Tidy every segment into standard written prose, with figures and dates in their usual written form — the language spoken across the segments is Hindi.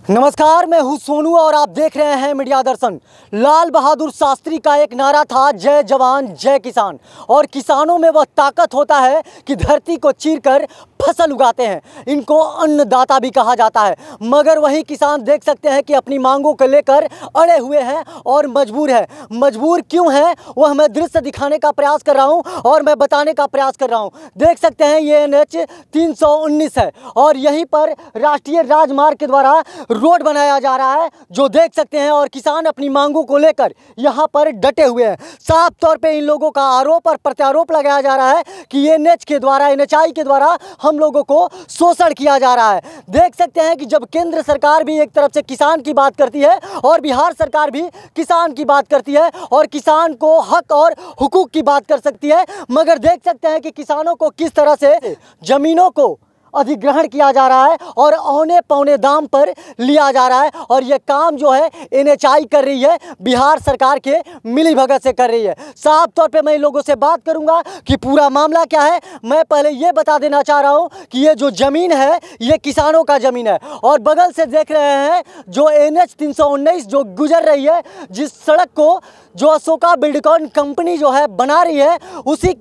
नमस्कार, मैं हूं सोनू और आप देख रहे हैं मीडिया दर्शन। लाल बहादुर शास्त्री का एक नारा था, जय जवान जय किसान। और किसानों में वह ताकत होता है कि धरती को चीरकर फसल उगाते हैं। इनको अन्नदाता भी कहा जाता है। मगर वही किसान देख सकते हैं कि अपनी मांगों को लेकर अड़े हुए हैं और मजबूर है। मजबूर क्यों है वह मैं दृश्य दिखाने का प्रयास कर रहा हूं और मैं बताने का प्रयास कर रहा हूं। देख सकते हैं ये NH 319 है और यहीं पर राष्ट्रीय राजमार्ग के द्वारा रोड बनाया जा रहा है, जो देख सकते हैं। और किसान अपनी मांगों को लेकर यहाँ पर डटे हुए हैं। साफ तौर पे इन लोगों का आरोप और प्रत्यारोप लगाया जा रहा है कि NH के द्वारा, NHI के द्वारा हम लोगों को शोषण किया जा रहा है। देख सकते हैं कि जब केंद्र सरकार भी एक तरफ से किसान की बात करती है और बिहार सरकार भी किसान की बात करती है और किसान को हक और हुकूक की बात कर सकती है, मगर देख सकते हैं कि किसानों को किस तरह से जमीनों को अधिग्रहण किया जा रहा है और औने पौने दाम पर लिया जा रहा है। और ये काम जो है NHI कर रही है, बिहार सरकार के मिलीभगत से कर रही है। साफ तौर पे मैं इन लोगों से बात करूंगा कि पूरा मामला क्या है। मैं पहले ये बता देना चाह रहा हूं कि ये जो ज़मीन है ये किसानों का ज़मीन है। और बगल से देख रहे हैं जो NH 319 जो गुजर रही है, जिस सड़क को जो अशोका बिल्डकॉन कंपनी जो है बना रही है, उसी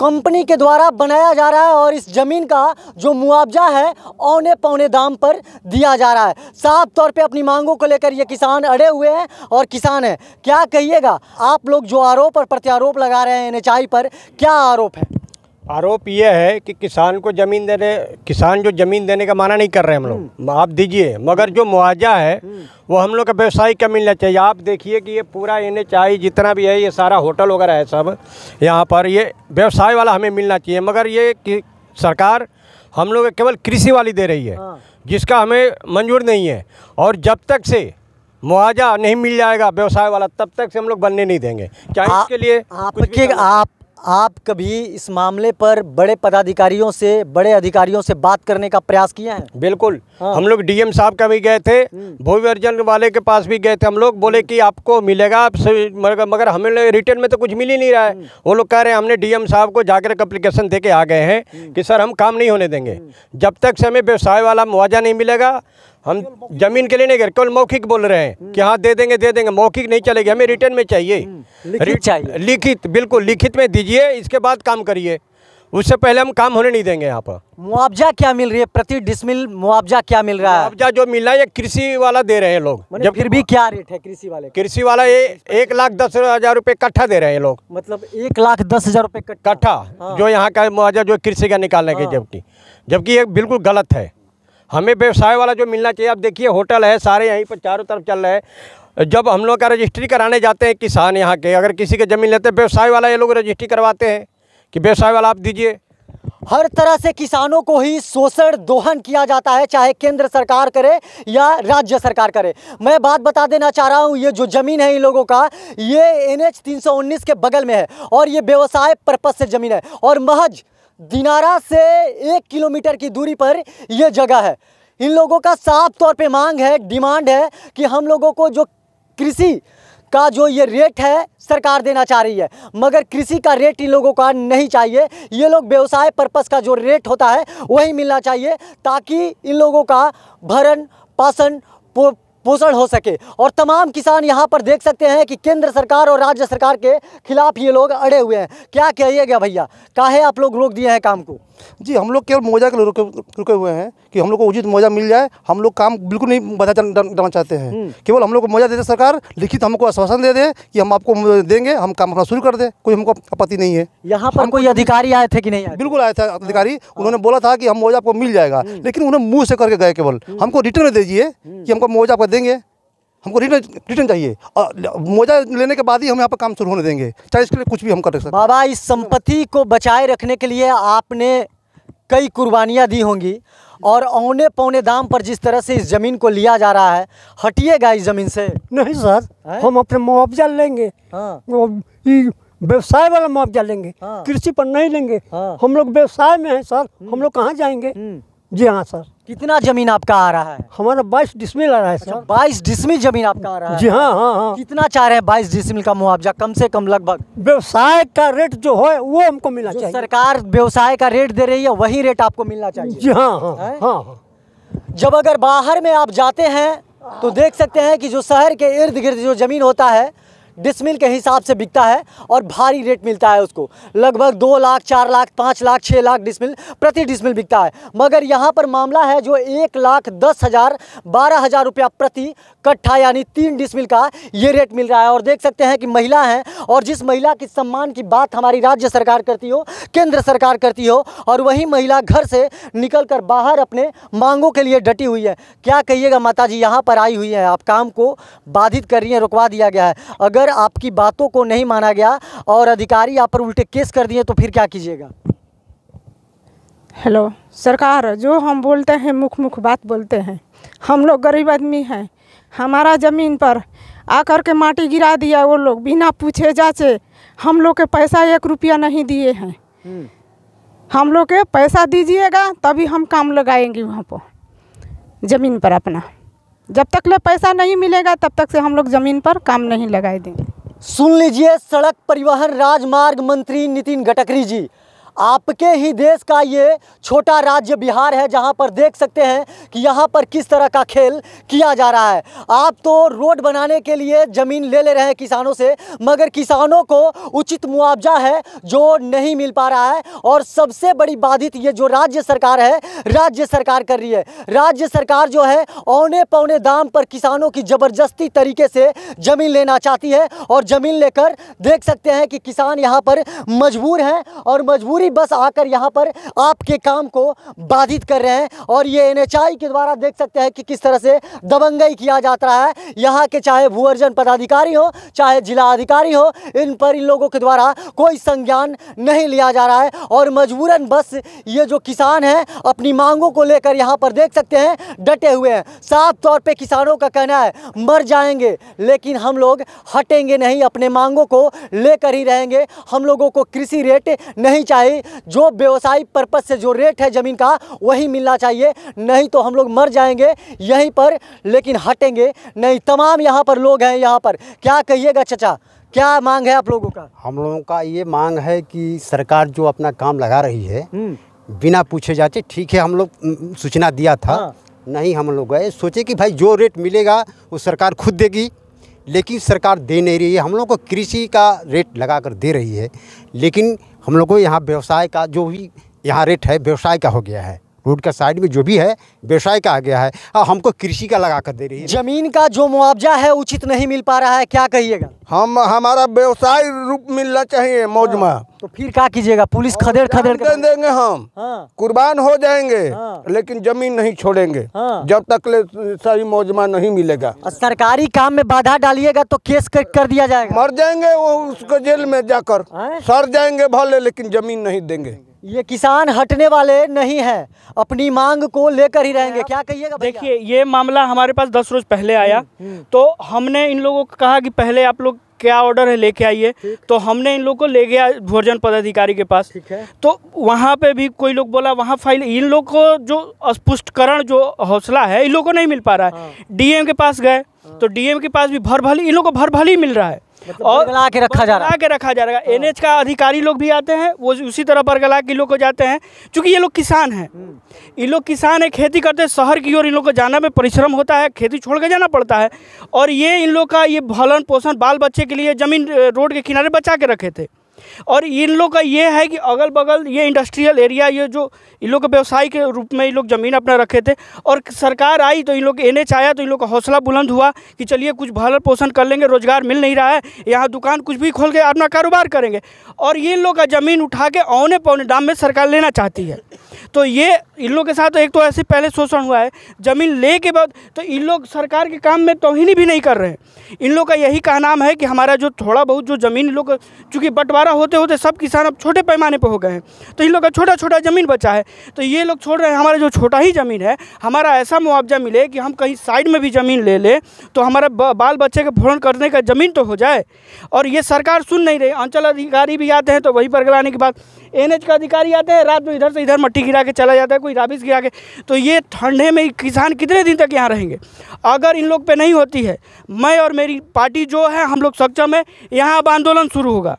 कंपनी के द्वारा बनाया जा रहा है। और इस ज़मीन का जो मुआवजा है औने पौने दाम पर दिया जा रहा है। साफ तौर पे अपनी मांगों को लेकर ये किसान अड़े हुए हैं और किसान हैं। क्या कहिएगा आप लोग जो आरोप और प्रत्यारोप लगा रहे हैं NHI पर, क्या आरोप है? आरोप ये है कि किसान जो ज़मीन देने का माना नहीं कर रहे हैं हम लोग, आप दीजिए, मगर जो मुआवजा है वो हम लोग का व्यवसायिक का मिलना चाहिए। आप देखिए कि ये पूरा NHI जितना भी है, ये सारा होटल वगैरह है सब यहाँ पर, ये व्यवसाय वाला हमें मिलना चाहिए। मगर ये कि सरकार हम लोग केवल कृषि वाली दे रही है, जिसका हमें मंजूर नहीं है। और जब तक से मुआवजा नहीं मिल जाएगा व्यवसाय वाला, तब तक से हम लोग बनने नहीं देंगे। चाहे इसके लिए आप कभी इस मामले पर बड़े पदाधिकारियों से, बड़े अधिकारियों से बात करने का प्रयास किया है? बिल्कुल। हम लोग DM साहब का भी गए थे, भूमि अर्जन वाले के पास भी गए थे। हम लोग बोले कि आपको मिलेगा, मगर हमें रिटर्न में तो कुछ मिल ही नहीं रहा है। वो लोग कह रहे हैं हमने DM साहब को जाकर एप्लीकेशन दे के आ गए हैं कि सर हम काम नहीं होने देंगे जब तक से हमें व्यवसाय वाला मुआवजा नहीं मिलेगा। हम जमीन के लिए नहीं कर, केवल मौखिक बोल रहे हैं कि हाँ दे देंगे, मौखिक नहीं चलेगी, हमें रिटर्न में चाहिए, लिखित, बिल्कुल लिखित में दीजिए, इसके बाद काम करिए, उससे पहले हम काम होने नहीं देंगे। यहाँ पर मुआवजा क्या मिल रही है? प्रति डिसमिल मुआवजा क्या मिल रहा है? मुआवजा जो मिल रहा है ये कृषि वाला दे रहे हैं लोग। जब फिर भी क्या रेट है कृषि वाले? कृषि वाला ये 1,10,000 रुपये कट्ठा दे रहे हैं लोग। मतलब 1,10,000 रुपये कट्ठा जो यहाँ का मुआवजा जो कृषि का निकालने के, जबकि ये बिल्कुल गलत है। हमें व्यवसाय वाला जो मिलना चाहिए। आप देखिए होटल है सारे यहीं पर चारों तरफ चल रहे हैं। जब हम लोग का रजिस्ट्री कराने जाते हैं किसान यहाँ के, अगर किसी के ज़मीन लेते हैं व्यवसाय वाला, ये लोग रजिस्ट्री करवाते हैं कि व्यवसाय वाला आप दीजिए। हर तरह से किसानों को ही शोषण दोहन किया जाता है, चाहे केंद्र सरकार करे या राज्य सरकार करे। मैं बात बता देना चाह रहा हूँ, ये जो ज़मीन है इन लोगों का, ये NH 319 के बगल में है और ये व्यवसाय पर्पज़ से ज़मीन है। और महज दिनारा से 1 किलोमीटर की दूरी पर यह जगह है। इन लोगों का साफ तौर पे मांग है, डिमांड है कि हम लोगों को जो कृषि का जो ये रेट है सरकार देना चाह रही है, मगर कृषि का रेट इन लोगों का नहीं चाहिए। ये लोग व्यवसाय पर्पस का जो रेट होता है वही मिलना चाहिए, ताकि इन लोगों का भरण पालन पोषण हो सके। और तमाम किसान यहाँ पर देख सकते हैं कि केंद्र सरकार और राज्य सरकार के खिलाफ ये लोग अड़े हुए हैं। क्या कहिएगा भैया, काहे आप लोग रोक दिए हैं काम को? जी, हम लोग केवल मुआवजा के लिए रुके हुए हैं कि हम लोग को उचित मुआवजा मिल जाए। हम लोग काम बिल्कुल नहीं बाधा डालना चाहते हैं। केवल हम लोग को मुआवजा दे दे सरकार, लिखित हमको आश्वासन दे दे कि हम आपको देंगे, हम काम अपना शुरू कर दें, कोई हमको आपत्ति नहीं है। यहाँ पर कोई अधिकारी आए थे कि नहीं आए? बिल्कुल आए थे अधिकारी, उन्होंने बोला था कि हम मुआवजा आपको मिल जाएगा, लेकिन उन्होंने मुँह से करके गए। केवल हमको रिटर्न में दीजिए कि हमको मुआवजा आपको देंगे, हमको रिटर्न चाहिए और मुआवजा लेने के बाद ही हम यहाँ पर काम शुरू होने देंगे, चाहे इसके लिए कुछ भी हम कर सकते हैं। बाबा, इस संपत्ति को बचाए रखने के लिए आपने कई कुर्बानियाँ दी होंगी और औने पौने दाम पर जिस तरह से इस ज़मीन को लिया जा रहा है, हटिएगा इस ज़मीन से? नहीं सर, हम अपने मुआवजा लेंगे। व्यवसाय वाला मुआवजा लेंगे, कृषि पर नहीं लेंगे। हम लोग व्यवसाय में हैं सर, हम लोग कहाँ जाएंगे? जी हाँ सर। कितना जमीन आपका आ रहा है? हमारा 22 डिसमिल आ रहा है सर। 22 डिसमिल जमीन आपका आ रहा है? जी हाँ, हाँ हाँ। कितना चाह रहे हैं 22 डिसमिल का मुआवजा? कम से कम लगभग व्यवसाय का रेट जो है वो हमको मिलना चाहिए। सरकार व्यवसाय का रेट दे रही है वही रेट आपको मिलना चाहिए। जी हाँ हाँ हाँ। जब अगर बाहर में आप जाते हैं तो देख सकते हैं कि जो शहर के इर्द गिर्द जो ज़मीन होता है डिसमिल के हिसाब से बिकता है और भारी रेट मिलता है उसको, लगभग 2 लाख 4 लाख 5 लाख 6 लाख डिसमिल प्रति डिसमिल बिकता है। मगर यहाँ पर मामला है जो 1,10,000 12,000 रुपया प्रति कट्ठा यानी 3 डिसमिल का ये रेट मिल रहा है। और देख सकते हैं कि महिला हैं और जिस महिला की सम्मान की बात हमारी राज्य सरकार करती हो, केंद्र सरकार करती हो, और वही महिला घर से निकल कर बाहर अपने मांगों के लिए डटी हुई है। क्या कहिएगा माता जी, यहाँ पर आई हुई है, आप काम को बाधित कर रही हैं, रुकवा दिया गया है। अगर आपकी बातों को नहीं माना गया और अधिकारी आप पर उल्टे केस कर दिए तो फिर क्या कीजिएगा? हेलो सरकार, जो हम बोलते हैं मुख बात बोलते हैं, हम लोग गरीब आदमी हैं, हमारा ज़मीन पर आकर के माटी गिरा दिया वो लोग बिना पूछे जाचे। हम लोग के पैसा 1 रुपया नहीं दिए हैं। हम लोग के पैसा दीजिएगा तभी हम काम लगाएंगे वहाँ पर ज़मीन पर अपना। जब तक ले पैसा नहीं मिलेगा तब तक से हम लोग ज़मीन पर काम नहीं लगाए देंगे। सुन लीजिए सड़क परिवहन राजमार्ग मंत्री नितिन गडकरी जी, आपके ही देश का ये छोटा राज्य बिहार है जहां पर देख सकते हैं कि यहां पर किस तरह का खेल किया जा रहा है। आप तो रोड बनाने के लिए ज़मीन ले रहे हैं किसानों से, मगर किसानों को उचित मुआवजा है जो नहीं मिल पा रहा है। और सबसे बड़ी बाधित ये जो राज्य सरकार है, राज्य सरकार कर रही है। राज्य सरकार जो है औने पौने दाम पर किसानों की ज़बरदस्ती तरीके से ज़मीन लेना चाहती है और ज़मीन लेकर देख सकते हैं कि किसान यहाँ पर मजबूर हैं और मजबूरी बस आकर यहाँ पर आपके काम को बाधित कर रहे हैं। और ये NHI के द्वारा देख सकते हैं कि किस तरह से दबंगई किया जाता है। यहाँ के चाहे भूअर्जन पदाधिकारी हो चाहे जिला अधिकारी हो, इन पर इन लोगों के द्वारा कोई संज्ञान नहीं लिया जा रहा है। और मजबूरन बस ये जो किसान हैं अपनी मांगों को लेकर यहाँ पर देख सकते हैं डटे हुए हैं। साफ तौर पे किसानों का कहना है मर जाएंगे लेकिन हम लोग हटेंगे नहीं, अपने मांगों को लेकर ही रहेंगे। हम लोगों को कृषि रेट नहीं चाहिए, जो व्यवसायिक पर्पस से जो रेट है ज़मीन का वही मिलना चाहिए, नहीं तो हम लोग मर जाएंगे यहीं पर लेकिन हटेंगे नहीं। तमाम यहाँ पर लोग हैं। यहाँ पर क्या कहिएगा चाचा, क्या मांग है आप लोगों का? हम लोगों का ये मांग है कि सरकार जो अपना काम लगा रही है बिना पूछे जाचे, ठीक है हम लोग सूचना दिया था, नहीं हम लोग गए सोचे कि भाई जो रेट मिलेगा वो सरकार खुद देगी, लेकिन सरकार दे नहीं रही है। हम लोग को कृषि का रेट लगा कर दे रही है, लेकिन हम लोग को यहाँ व्यवसाय का जो भी यहाँ रेट है व्यवसाय का हो गया है। रोड का साइड में जो भी है व्यवसाय का आ गया है और हमको कृषि का लगा कर दे रही है। ज़मीन का जो मुआवजा है उचित नहीं मिल पा रहा है, क्या कहिएगा? हमारा व्यवसाय रूप मिलना चाहिए मौजमा। तो फिर क्या कीजिएगा? पुलिस खदेड़ दे देंगे हम, कुर्बान हो जाएंगे, लेकिन जमीन नहीं छोड़ेंगे जब तक ले सही मौजमा नहीं मिलेगा। सरकारी काम में बाधा डालिएगा तो केस कर दिया जाएगा। मर जाएंगे वो उसको जेल में जाकर, सड़ जाएंगे भले, लेकिन जमीन नहीं देंगे। ये किसान हटने वाले नहीं हैं, अपनी मांग को लेकर ही रहेंगे। क्या कहिएगा? देखिए ये मामला हमारे पास 10 रोज पहले आया, तो हमने इन लोगों को कहा कि पहले आप लोग क्या ऑर्डर है लेके आइए, तो हमने इन लोगों को ले गया भूअर्जन पदाधिकारी के पास। तो वहाँ पे भी कोई लोग बोला वहाँ फाइल, इन लोग को जो अस्पष्टीकरण जो हौसला है इन लोगों को नहीं मिल पा रहा है। डीएम के पास गए तो डीएम के पास भी भर भली, इन लोगों को भर भली मिल रहा है और बरगला के रखा जा रहा है। NH का अधिकारी लोग भी आते हैं, वो उसी तरह बरगला के लोग को जाते हैं, क्योंकि ये लोग किसान हैं। ये लोग किसान है, खेती करते हैं, शहर की ओर इन लोग को जाना में परिश्रम होता है, खेती छोड़ के जाना पड़ता है। और ये इन लोग का ये भरण पोषण बाल बच्चे के लिए ज़मीन रोड के किनारे बचा के रखे थे। और इन लोग का ये है कि अगल बगल ये इंडस्ट्रियल एरिया, ये जो इन लोग के व्यवसाय के रूप में इन लोग ज़मीन अपना रखे थे, और सरकार आई तो इन लोग NH आया तो इन लोग का हौसला बुलंद हुआ कि चलिए कुछ भरण पोषण कर लेंगे, रोजगार मिल नहीं रहा है, यहाँ दुकान कुछ भी खोल के अपना कारोबार करेंगे। और ये इन लोग का ज़मीन उठा के औने पौने दाम में सरकार लेना चाहती है। तो ये इन लोग के साथ एक तो ऐसे पहले शोषण हुआ है, ज़मीन ले के बाद तो इन लोग सरकार के काम में तौहीनी भी नहीं कर रहे हैं। इन लोग का यही कहनाम है कि हमारा जो थोड़ा बहुत जो ज़मीन इन लोग, चूँकि बंटवारा होते होते सब किसान अब छोटे पैमाने पर हो गए हैं, तो इन लोग का छोटा छोटा ज़मीन बचा है, तो ये लोग छोड़ रहे हैं हमारा जो छोटा ही ज़मीन है, हमारा ऐसा मुआवजा मिले कि हम कहीं साइड में भी ज़मीन ले ले तो हमारा बाल बच्चे के भरण करने का ज़मीन तो हो जाए। और ये सरकार सुन नहीं रही। अंचल अधिकारी भी आते हैं तो वही बरगलाने के बाद NH का अधिकारी आते हैं, रात में इधर से इधर मट्टी गिरा के चला जाता है, कोई राबिस गिरा के। तो ये ठंडे में किसान कितने दिन तक यहाँ रहेंगे? अगर इन लोग पे नहीं होती है, मैं और मेरी पार्टी जो है हम लोग सक्षम है, यहाँ अब आंदोलन शुरू होगा।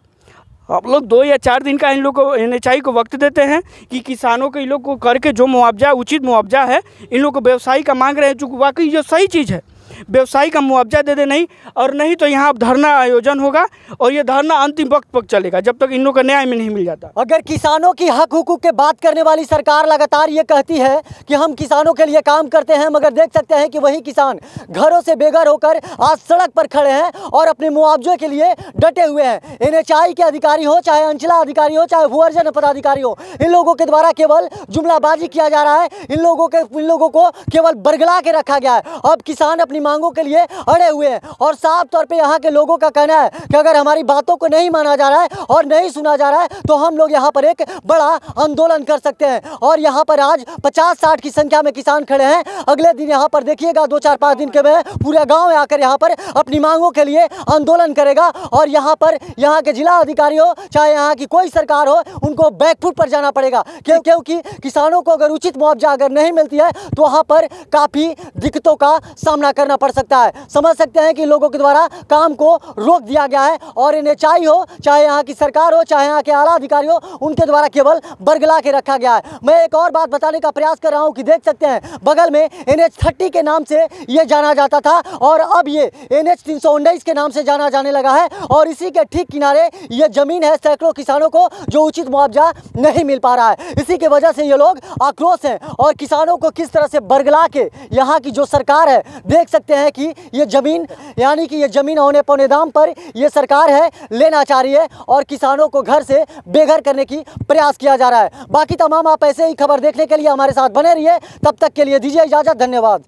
आप लोग 2 या 4 दिन का इन लोग को NHI को वक्त देते हैं कि किसानों को इन लोग को करके जो मुआवजा उचित मुआवजा है इन लोग को व्यवसायी का मांग रहे हैं, जो वाकई जो सही चीज़ है, व्यवसायी का मुआवजा दे दे नहीं, और नहीं तो यहाँ धरना आयोजन होगा और ये धरना अंतिम वक्त तक चलेगा जब तक इन लोग का न्याय में नहीं मिल जाता। अगर किसानों की हक हुकूक के बात करने वाली सरकार लगातार ये कहती है कि हम किसानों के लिए काम करते हैं, मगर देख सकते हैं कि वही किसान घरों से बेघर होकर आज सड़क पर खड़े हैं और अपने मुआवजे के लिए डटे हुए हैं। NHI के अधिकारी हो, चाहे अंचला अधिकारी हो, चाहे भूअर्जन पदाधिकारी हो, इन लोगों के द्वारा केवल जुमलाबाजी किया जा रहा है, इन लोगों को केवल बरगला के रखा गया है। अब किसान अपनी मांगों के लिए अड़े हुए हैं और साफ तौर पे यहाँ के लोगों का कहना है कि अगर हमारी बातों को नहीं माना जा रहा है और नहीं सुना जा रहा है तो हम लोग यहाँ पर एक बड़ा आंदोलन कर सकते हैं। और यहाँ पर आज 50-60 की संख्या में किसान खड़े हैं। अगले दिन यहाँ पर देखिएगा 2-4-5 दिन के में पूरे गाँव में आकर यहाँ पर अपनी मांगों के लिए आंदोलन करेगा। और यहाँ पर यहाँ के जिला अधिकारी हो, चाहे यहाँ की कोई सरकार हो, उनको बैकफुट पर जाना पड़ेगा, क्योंकि किसानों को अगर उचित मुआवजा अगर नहीं मिलती है तो वहाँ पर काफ़ी दिक्कतों का सामना करना पड़ सकता है। समझ सकते हैं कि लोगों के द्वारा काम को रोक दिया गया है और NHI हो, चाहे यहाँ की सरकार हो, चाहे यहाँ के आला अधिकारी हो, उनके द्वारा केवल बरगला के रखा गया है। मैं एक और बात बताने का प्रयास कर रहा हूँ कि देख सकते हैं बगल में NH30 के नाम से ये जाना जाता था और अब ये NH 319 के नाम से जाना जाने लगा है और इसी के ठीक किनारे ये जमीन है सैकड़ों किसानों को जो उचित मुआवजा नहीं मिल पा रहा है। इसी की वजह से ये लोग आक्रोश हैं और किसानों को किस तरह से बरगला के यहाँ की जो सरकार है, देख सकते हैं कि ये ज़मीन यानी कि ये ज़मीन औने पौने दाम पर ये सरकार है लेना चाह रही है और किसानों को घर से बेघर करने की प्रयास किया जा रहा है। बाकी तमाम आप ऐसे ही खबर देखने के लिए हमारे साथ बने रहिए। तब तक के लिए दीजिए इजाज़त। धन्यवाद।